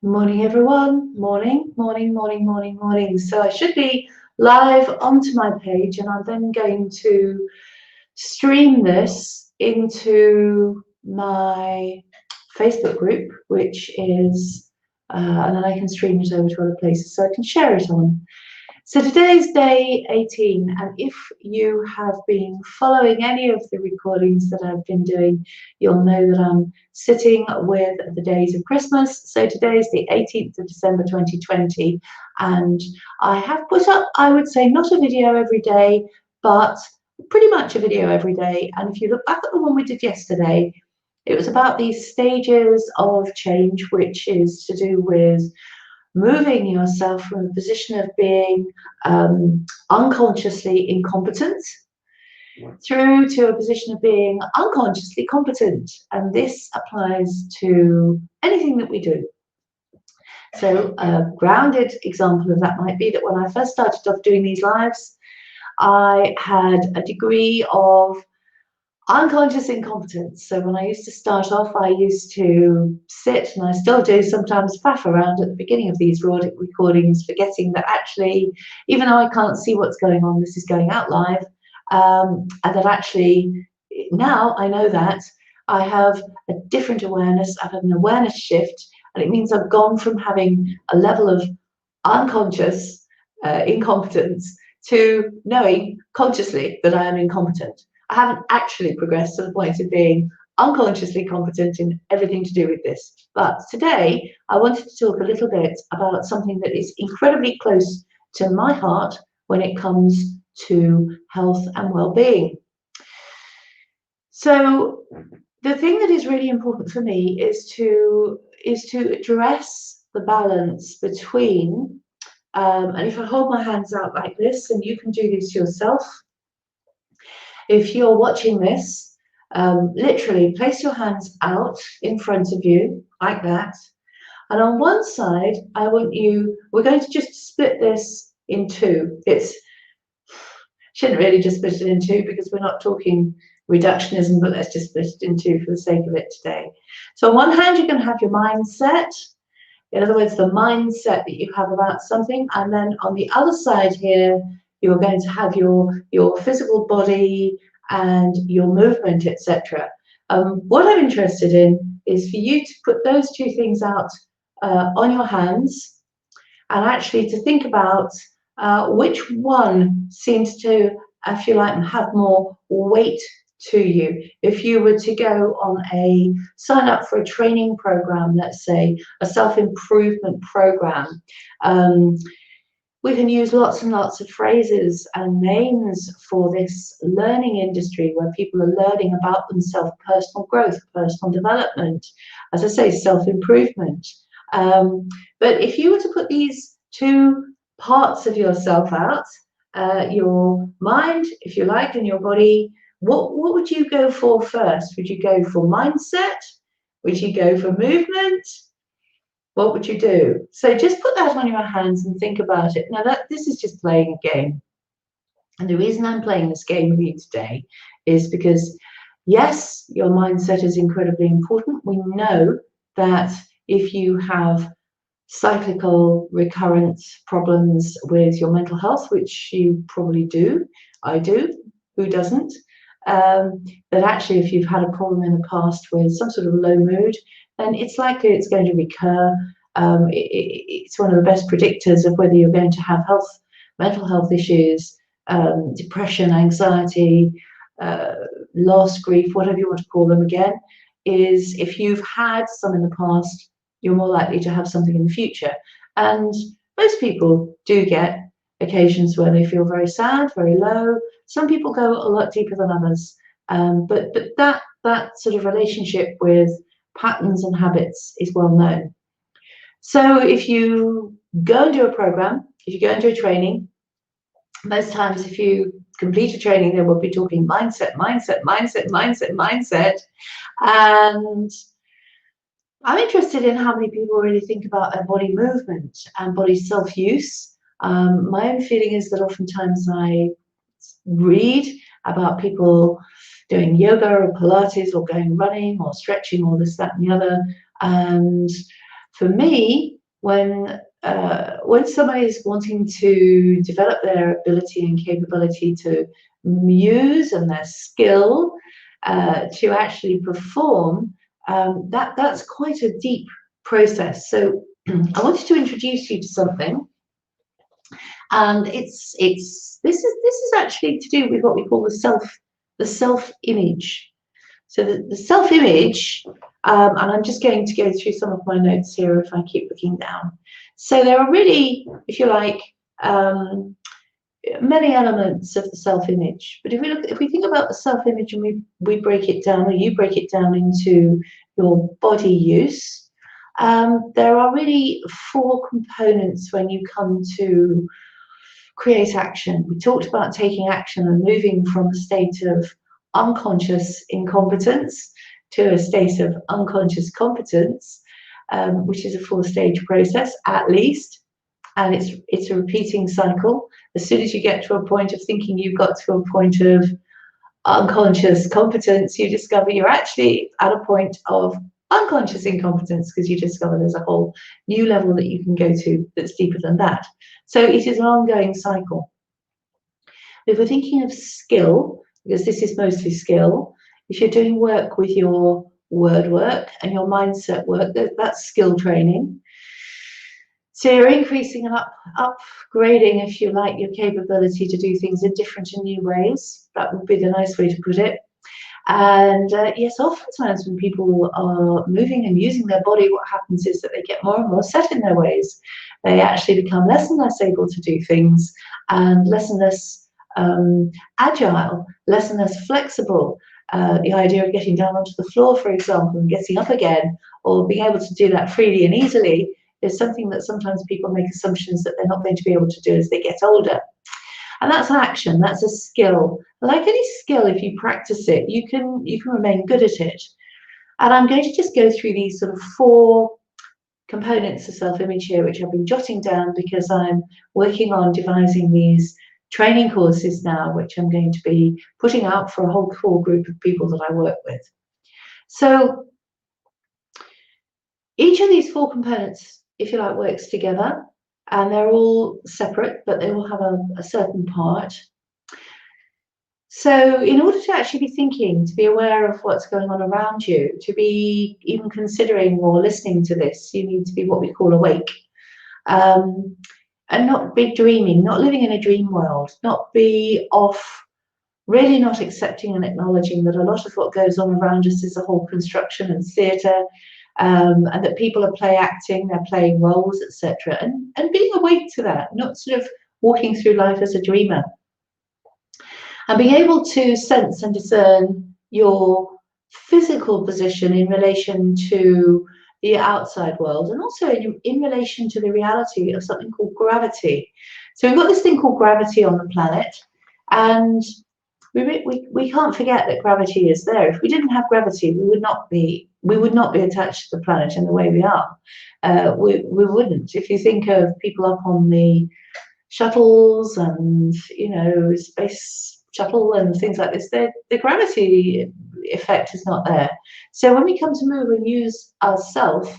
Morning, everyone. Morning. So I should be live onto my page, and I'm then going to stream this into my Facebook group, which is, and then I can stream it over to other places so I can share it on. So today's day 18, and if you have been following any of the recordings that I've been doing, you'll know that I'm sitting with the days of Christmas. So today is the 18th of December 2020, and I have put up, I would say, not a video every day, but pretty much a video every day. And if you look back at the one we did yesterday, it was about these stages of change, which is to do with moving yourself from a position of being unconsciously incompetent through to a position of being unconsciously competent. And this applies to anything that we do. So a grounded example of that might be that when I first started off doing these lives, I had a degree of unconscious incompetence. So when I used to start off, I used to sit, and I still do sometimes, faff around at the beginning of these recordings, forgetting that actually, even though I can't see what's going on, this is going out live, and that actually now I know that I have a different awareness. I've had an awareness shift, and it means I've gone from having a level of unconscious incompetence to knowing consciously that I am incompetent. I haven't actually progressed to the point of being unconsciously competent in everything to do with this. But today, I wanted to talk a little bit about something that is incredibly close to my heart when it comes to health and well-being. So the thing that is really important for me is to address the balance between, and if I hold my hands out like this, and you can do this yourself, if you're watching this, literally place your hands out in front of you like that. And on one side, we're going to just split this in two. Shouldn't really just split it in two because we're not talking reductionism, but let's just split it in two for the sake of it today. So on one hand, you're going to have your mindset. In other words, the mindset that you have about something. And then on the other side here, you're going to have your physical body and your movement, etc. What I'm interested in is for you to put those two things out on your hands, and actually to think about which one seems to, if you like, have more weight to you. If you were to go on sign up for a training program, let's say a self-improvement program, we can use lots and lots of phrases and names for this learning industry where people are learning about themselves, personal growth, personal development, as I say, self-improvement. But if you were to put these two parts of yourself out, your mind, if you like, and your body, what would you go for first? Would you go for mindset? Would you go for movement? What would you do? So just put that on your hands and think about it. Now this is just playing a game. And the reason I'm playing this game with you today is because, yes, your mindset is incredibly important. We know that if you have cyclical recurrent problems with your mental health, which you probably do, I do, who doesn't, that actually if you've had a problem in the past with some sort of low mood, then it's likely it's going to recur. It's one of the best predictors of whether you're going to have mental health issues, depression, anxiety, loss, grief, whatever you want to call them again, is if you've had some in the past, you're more likely to have something in the future. And most people do get occasions where they feel very sad, very low. Some people go a lot deeper than others. But that sort of relationship with patterns and habits is well known. So if you go and do a program, if you go and do a training, most times if you complete a training, they will be talking mindset. And I'm interested in how many people really think about their body movement and body self-use. My own feeling is that oftentimes I read about people doing yoga or Pilates or going running or stretching or this, that, and the other. And For me, when somebody is wanting to develop their ability and capability to use and their skill to actually perform, that's quite a deep process. So I wanted to introduce you to something, and this is actually to do with what we call the self image. So the self image, and I'm just going to go through some of my notes here if I keep looking down. So there are really, if you like, many elements of the self image. But if we think about the self image and we break it down, or you break it down into your body use, there are really 4 components when you come to create action. We talked about taking action and moving from a state of unconscious incompetence to a state of unconscious competence, which is a 4-stage process at least, and it's a repeating cycle. As soon as you get to a point of thinking you've got to a point of unconscious competence, you discover you're actually at a point of unconscious incompetence, because you discover there's a whole new level that you can go to that's deeper than that. So it is an ongoing cycle. If we're thinking of skill, because this is mostly skill, if you're doing work with your word work and your mindset work, that's skill training. So you're increasing and upgrading, if you like, your capability to do things in different and new ways. That would be the nice way to put it. And yes, oftentimes when people are moving and using their body, what happens is that they get more and more set in their ways. They actually become less and less able to do things, and less and less agile, less and less flexible. The idea of getting down onto the floor, for example, and getting up again, or being able to do that freely and easily, is something that sometimes people make assumptions that they're not going to be able to do as they get older. And that's action, that's a skill. Like any skill, if you practice it, you can remain good at it. And I'm going to just go through these sort of 4 components of self-image here, which I've been jotting down because I'm working on devising these training courses now, which I'm going to be putting out for a whole core group of people that I work with. So each of these 4 components, if you like, works together, and they're all separate, but they all have a certain part. So in order to actually be thinking, to be aware of what's going on around you, to be even considering or listening to this, you need to be what we call awake. And not be dreaming, not living in a dream world, not be off, really not accepting and acknowledging that a lot of what goes on around us is a whole construction and theatre, and that people are play acting, they're playing roles, etc. And being awake to that, not sort of walking through life as a dreamer. And being able to sense and discern your physical position in relation to the outside world, and also in relation to the reality of something called gravity. So we've got this thing called gravity on the planet, and we can't forget that gravity is there. If we didn't have gravity, we would not be attached to the planet in the way we are. We wouldn't. If you think of people up on the shuttles and space shuttle and things like this, the gravity effect is not there. So when we come to move and use ourselves,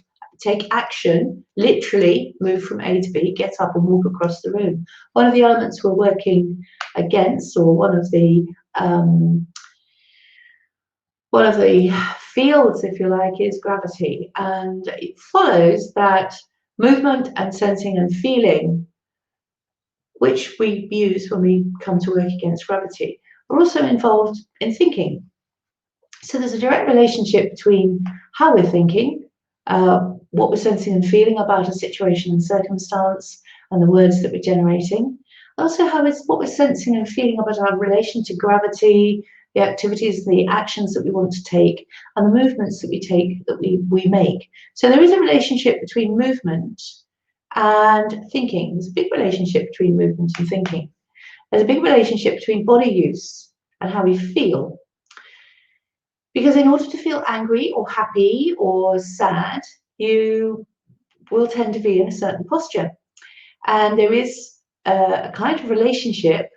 take action, literally move from A to B, get up and walk across the room, one of the elements we're working against, or one of the fields, if you like, is gravity. And it follows that movement and sensing and feeling, which we use when we come to work against gravity, are also involved in thinking. So there's a direct relationship between how we're thinking, what we're sensing and feeling about a situation and circumstance, and the words that we're generating. Also, what we're sensing and feeling about our relation to gravity, the activities, the actions that we want to take, and the movements that we take, that we make. So there is a relationship between movement and thinking. There's a big relationship between movement and thinking. There's a big relationship between body use and how we feel. Because in order to feel angry or happy or sad, you will tend to be in a certain posture. And there is a kind of relationship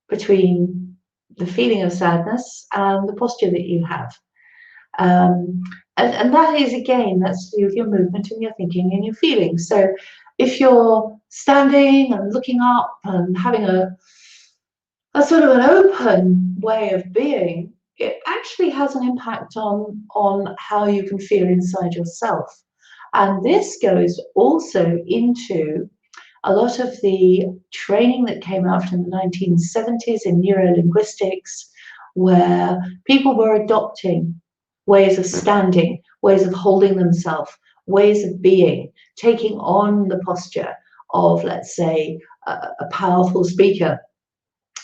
between the feeling of sadness and the posture that you have. And and that is, again, that's to do with your movement and your thinking and your feelings. So if you're standing and looking up and having a sort of an open way of being, it actually has an impact on how you can feel inside yourself. And this goes also into a lot of the training that came out in the 1970s in neurolinguistics, where people were adopting ways of standing, ways of holding themselves, ways of being, taking on the posture of, let's say, a powerful speaker.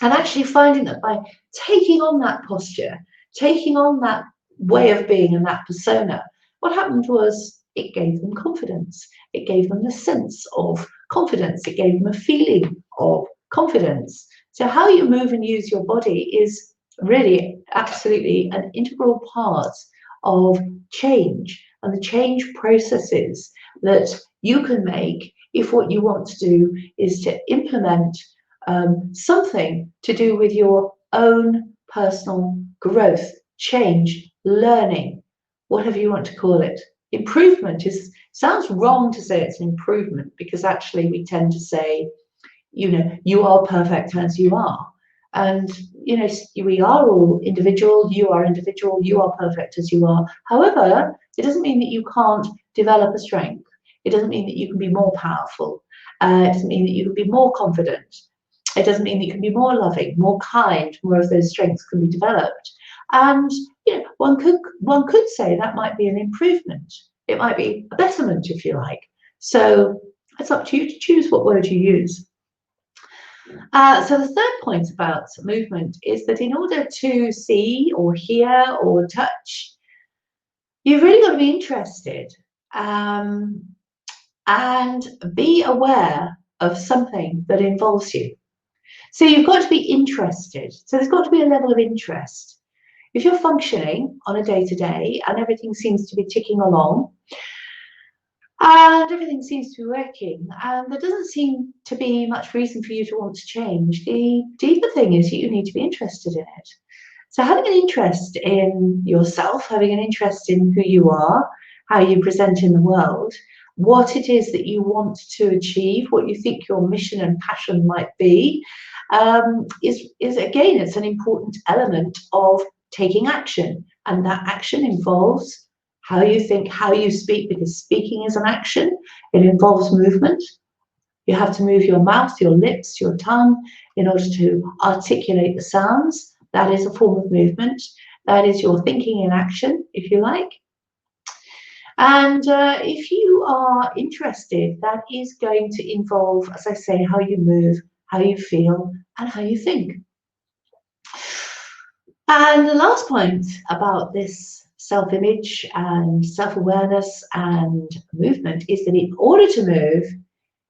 And actually finding that by taking on that posture, taking on that way of being and that persona, what happened was it gave them confidence. It gave them the sense of confidence. It gave them a feeling of confidence. So how you move and use your body is really absolutely an integral part of change and the change processes that you can make if what you want to do is to implement something to do with your own personal growth, change, learning, whatever you want to call it. Improvement sounds wrong to say it's an improvement, because actually we tend to say, you are perfect as you are. And, we are all individual, you are individual, you are perfect as you are. However, it doesn't mean that you can't develop a strength. It doesn't mean that you can be more powerful. It doesn't mean that you can be more confident. It doesn't mean that you can be more loving, more kind, more of those strengths can be developed. And one could say that might be an improvement. It might be a betterment, if you like. So it's up to you to choose what word you use. So the third point about movement is that in order to see or hear or touch, you've really got to be interested and be aware of something that involves you. So you've got to be interested. So there's got to be a level of interest. If you're functioning on a day-to-day and everything seems to be ticking along and everything seems to be working and there doesn't seem to be much reason for you to want to change, the deeper thing is you need to be interested in it. So having an interest in yourself, having an interest in who you are, how you present in the world, what it is that you want to achieve, what you think your mission and passion might be, is again, it's an important element of taking action. And that action involves how you think, how you speak, because speaking is an action. It involves movement. You have to move your mouth, your lips, your tongue in order to articulate the sounds. That is a form of movement. That is your thinking in action, if you like. And if you are interested, that is going to involve, as I say, how you move, how you feel, and how you think. And the last point about this self-image and self-awareness and movement is that in order to move,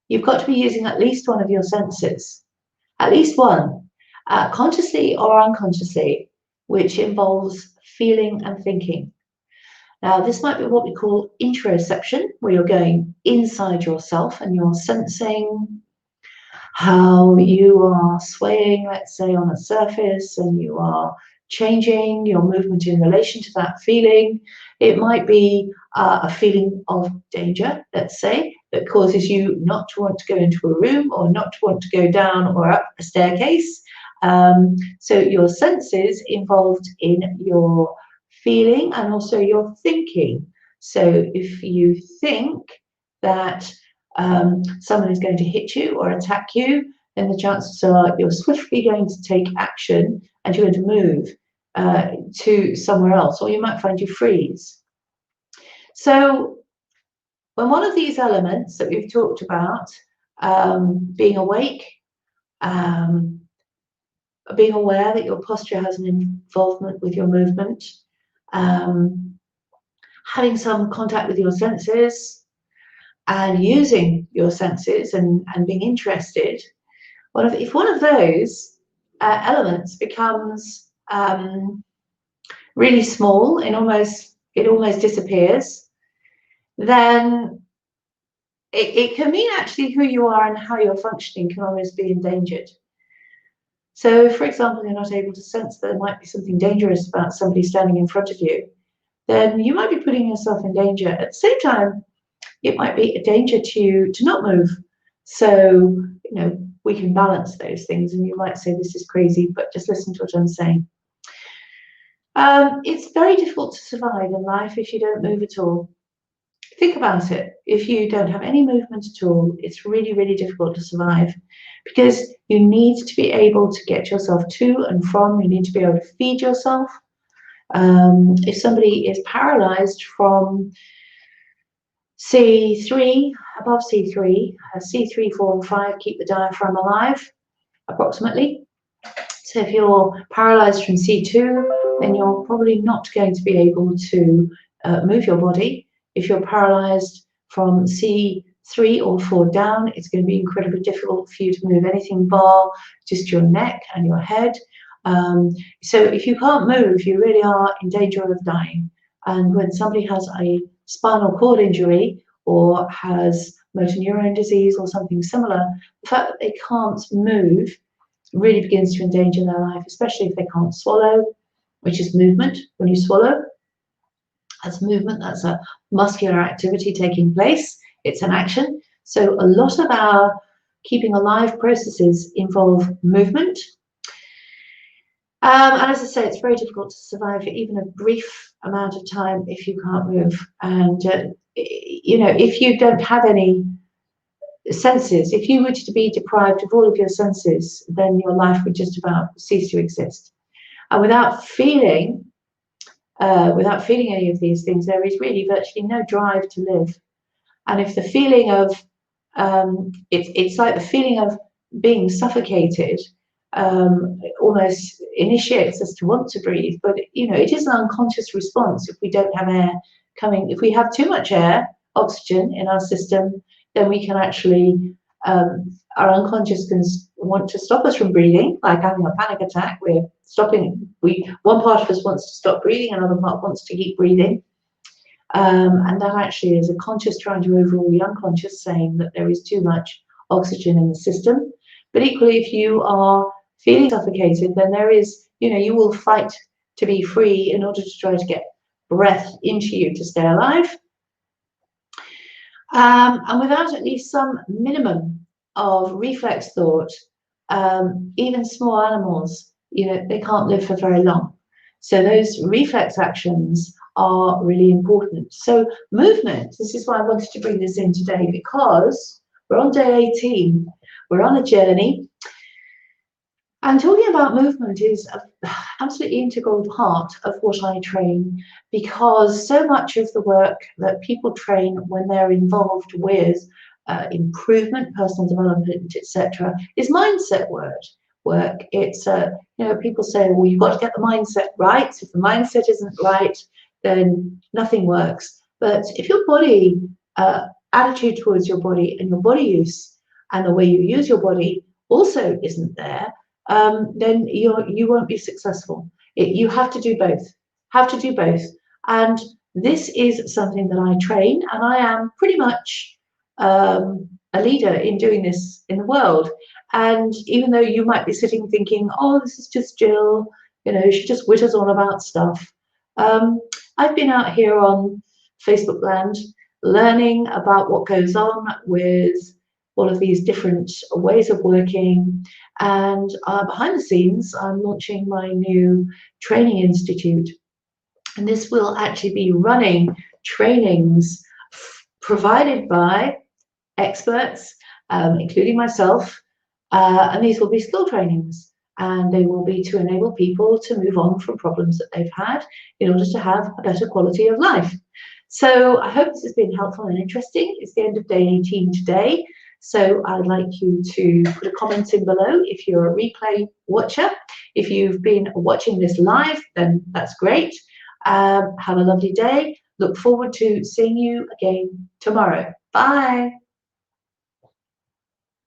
you've got to be using at least one of your senses, at least one, consciously or unconsciously, which involves feeling and thinking. Now, this might be what we call interoception, where you're going inside yourself and you're sensing how you are swaying, let's say, on a surface, and you are changing your movement in relation to that feeling. It might be a feeling of danger, let's say, that causes you not to want to go into a room or not to want to go down or up a staircase. So your senses involved in your feeling and also your thinking. So if you think that someone is going to hit you or attack you, then the chances are you're swiftly going to take action and you're going to move to somewhere else, or you might find you freeze. So when one of these elements that we've talked about, being awake, being aware that your posture has an involvement with your movement, having some contact with your senses, and using your senses and being interested, if one of those elements becomes really small and it almost disappears, then it can mean actually who you are and how you're functioning can almost be endangered. So, for example, you're not able to sense that there might be something dangerous about somebody standing in front of you. then you might be putting yourself in danger. At the same time, it might be a danger to you to not move. So, we can balance those things, and you might say this is crazy, but just listen to what I'm saying. It's very difficult to survive in life if you don't move at all. Think about it. If you don't have any movement at all, it's really, really difficult to survive, because you need to be able to get yourself to and from, you need to be able to feed yourself. If somebody is paralyzed from C3, above C3, C3, 4, and 5 keep the diaphragm alive, approximately. So if you're paralyzed from C2, then you're probably not going to be able to move your body. If you're paralyzed from C3 or 4 down, it's going to be incredibly difficult for you to move anything bar just your neck and your head. So if you can't move, you really are in danger of dying. And when somebody has a spinal cord injury or has motor neurone disease or something similar, the fact that they can't move really begins to endanger their life, especially if they can't swallow, which is movement. When you swallow, that's movement, that's a muscular activity taking place, it's an action. So a lot of our keeping alive processes involve movement. And as I say, it's very difficult to survive for even a brief amount of time if you can't move. And, if you don't have any senses, if you were to be deprived of all of your senses, then your life would just about cease to exist. And without feeling any of these things, there is really virtually no drive to live. And if the feeling of it's like the feeling of being suffocated almost initiates us to want to breathe, but it is an unconscious response. If we don't have air coming, if we have too much air, oxygen in our system, then we can actually our unconscious can want to stop us from breathing, like having a panic attack. We're stopping. One part of us wants to stop breathing, another part wants to keep breathing. And that actually is a conscious trying to overrule the unconscious, saying that there is too much oxygen in the system. But equally, if you are feeling suffocated, then there is, you will fight to be free in order to try to get breath into you to stay alive. And without at least some minimum of reflex thought, even small animals, they can't live for very long. So those reflex actions are really important. So movement, this is why I wanted to bring this in today, because we're on day 18, we're on a journey, and talking about movement is an absolutely integral part of what I train, because so much of the work that people train when they're involved with improvement, personal development, etc., is mindset work. It's people say, well, you've got to get the mindset right. If the mindset isn't right, then nothing works. But if your body attitude towards your body and your body use and the way you use your body also isn't there, then you won't be successful. You have to do both. And this is something that I train, and I am pretty much a leader in doing this in the world. And even though you might be sitting thinking, oh, this is just Jill, she just witters on about stuff. I've been out here on Facebook land learning about what goes on with all of these different ways of working. And behind the scenes, I'm launching my new training institute. And this will actually be running trainings provided by experts, including myself. And these will be skill trainings. And they will be to enable people to move on from problems that they've had in order to have a better quality of life. So I hope this has been helpful and interesting. It's the end of day 18 today. So I'd like you to put a comment in below if you're a replay watcher. If you've been watching this live, then that's great. Have a lovely day. Look forward to seeing you again tomorrow. Bye.